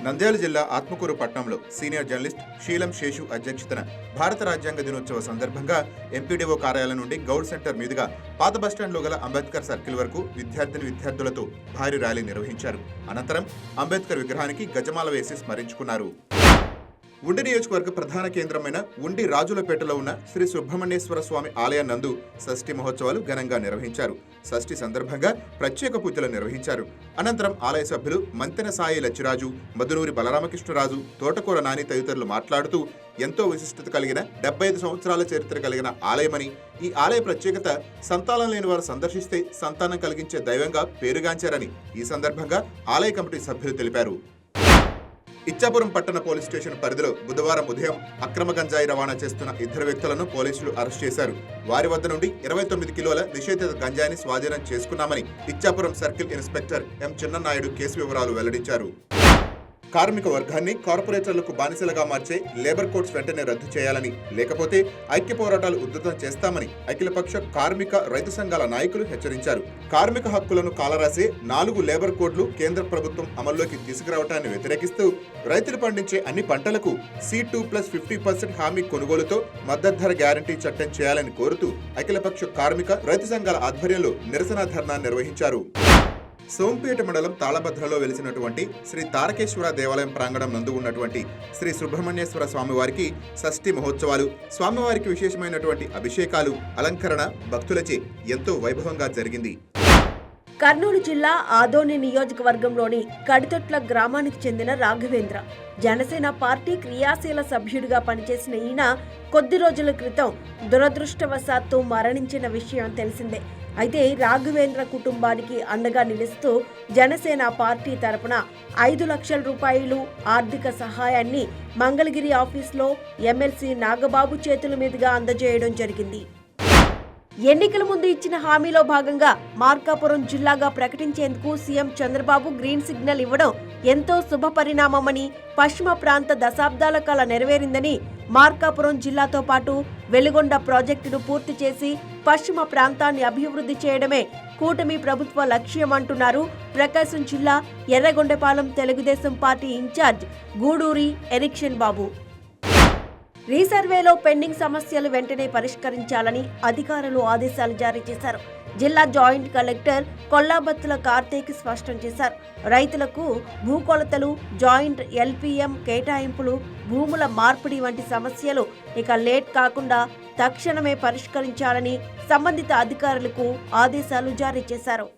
నంద్యాల జిల్లా ఆత్మకూరు పట్టణంలో senior journalist శీలం శేషు అధ్యక్షతన భారత రాజ్యాంగ దినోత్సవ సందర్భంగా ఎంపీడీఓ కార్యాలయం నుండి గౌడ్ సెంటర్ మీదుగా పాత బస్టాండ్లో గల అంబేద్కర్ సర్కిల్ వరకు విద్యార్థులతో భారీ ర్యాలీ నిర్వహించారు. అనంతరం అంబేద్కర్ విగ్రహానికి గజమాల వేసి స్మరించుకున్నారు. ఉండి నియోజకవర్గ ప్రధాన కేంద్రమైన ఉండి రాజులపేటలో ఉన్న శ్రీ సుబ్రహ్మణ్యేశ్వర స్వామి ఆలయం నందు షష్ఠి మహోత్సవాలు ఘనంగా నిర్వహించారు. షష్ఠి సందర్భంగా ప్రత్యేక పూజలు నిర్వహించారు. అనంతరం ఆలయ సభ్యులు మంతెన సాయి లచ్చిరాజు, మధునూరి బలరామకృష్ణరాజు, తోటకూర నాని తదితరులు మాట్లాడుతూ ఎంతో విశిష్టత కలిగిన 75 సంవత్సరాల చరిత్ర కలిగిన ఆలయమని, ఈ ఆలయ ప్రత్యేకత సంతానం లేని వారు సందర్శిస్తే సంతానం కలిగించే దైవంగా పేరుగాంచారని ఈ సందర్భంగా ఆలయ కమిటీ సభ్యులు తెలిపారు. ఇచ్చాపురం పట్టణ పోలీస్ స్టేషన్ పరిధిలో బుధవారం ఉదయం అక్రమ గంజాయి రవాణా చేస్తున్న 2 వ్యక్తులను పోలీసులు అరెస్ట్ చేశారు. వారి వద్ద నుండి 29 కిలోల నిషేధిత గంజాయిని స్వాధీనం చేసుకున్నామని Ichchapuram circle inspector M Chinnanaidu case వివరాలు వెల్లడించారు. కార్మిక వర్గాన్ని కార్పొరేటర్లకు బానిసలుగా మార్చే లేబర్ కోడ్స్ వెంటనే రద్దు చేయాలని, లేకపోతే ఐక్య పోరాటాలు ఉధృతం చేస్తామని అఖిలపక్ష కార్మిక రైతు సంఘాల నాయకులు హెచ్చరించారు. కార్మిక హక్కులను కాలరాసే 4 లేబర్ కోడ్లు కేంద్ర ప్రభుత్వం అమల్లోకి తీసుకురావటాన్ని వ్యతిరేకిస్తూ రైతులు పండించే అన్ని పంటలకు C2+50% హామీ కొనుగోలుతో మద్దతు ధర గ్యారంటీ చట్టం చేయాలని కోరుతూ అఖిలపక్ష కార్మిక రైతు సంఘాల ఆధ్వర్యంలో నిరసన ధర్నా నిర్వహించారు. సోంపేట మండలం తాళభద్రలో వెలిసినటువంటి శ్రీ తారకేశ్వర దేవాలయం ప్రాంగణం నందు ఉన్నటువంటి శ్రీ సుబ్రహ్మణ్యేశ్వర స్వామివారికి షష్ఠి మహోత్సవాలు, స్వామివారికి విశేషమైనటువంటి అభిషేకాలు, అలంకరణ భక్తులచే ఎంతో వైభవంగా జరిగింది. కర్నూలు జిల్లా ఆదోని నియోజకవర్గంలోని కడితొట్ల గ్రామానికి చెందిన రాఘవేంద్ర జనసేన పార్టీ క్రియాశీల సభ్యుడిగా పనిచేసిన ఈయన కొద్ది రోజుల క్రితం దురదృష్టవశాత్తు మరణించిన విషయం తెలిసిందే. అయితే రాఘవేంద్ర కుటుంబానికి అండగా నిలుస్తూ జనసేన పార్టీ తరపున 5 లక్షల రూపాయలు ఆర్థిక సహాయాన్ని మంగళగిరి ఆఫీసులో ఎమ్మెల్సీ నాగబాబు చేతుల మీదుగా అందజేయడం జరిగింది. ఎన్నికల ముందు ఇచ్చిన హామీలో భాగంగా మార్కాపురం జిల్లాగా ప్రకటించేందుకు సీఎం చంద్రబాబు గ్రీన్ సిగ్నల్ ఇవ్వడం ఎంతో శుభ పరిణామమని, పశ్చిమ ప్రాంత దశాబ్దాల కల నెరవేరిందని, మార్కాపురం జిల్లాతో పాటు వెలుగొండ ప్రాజెక్టును పూర్తి చేసి పశ్చిమ ప్రాంతాన్ని అభివృద్ధి చేయడమే కూటమి ప్రభుత్వ లక్ష్యం అంటున్నారు ప్రకాశం జిల్లా ఎర్రగొండపాలెం తెలుగుదేశం పార్టీ ఇన్ఛార్జ్ గూడూరి ఎరిక్షన్ బాబు. రీసర్వేలో పెండింగ్ సమస్యలు వెంటనే పరిష్కరించాలని అధికారులు ఆదేశాలు జారీ చేశారు. జిల్లా జాయింట్ కలెక్టర్ కొల్లాబత్తుల కార్తీక్ స్పష్టం చేశారు. రైతులకు భూకొలతలు, జాయింట్ LPM కేటాయింపులు, భూముల మార్పిడి వంటి సమస్యలు ఇక లేట్ కాకుండా తక్షణమే పరిష్కరించాలని సంబంధిత అధికారులకు ఆదేశాలు జారీ చేశారు.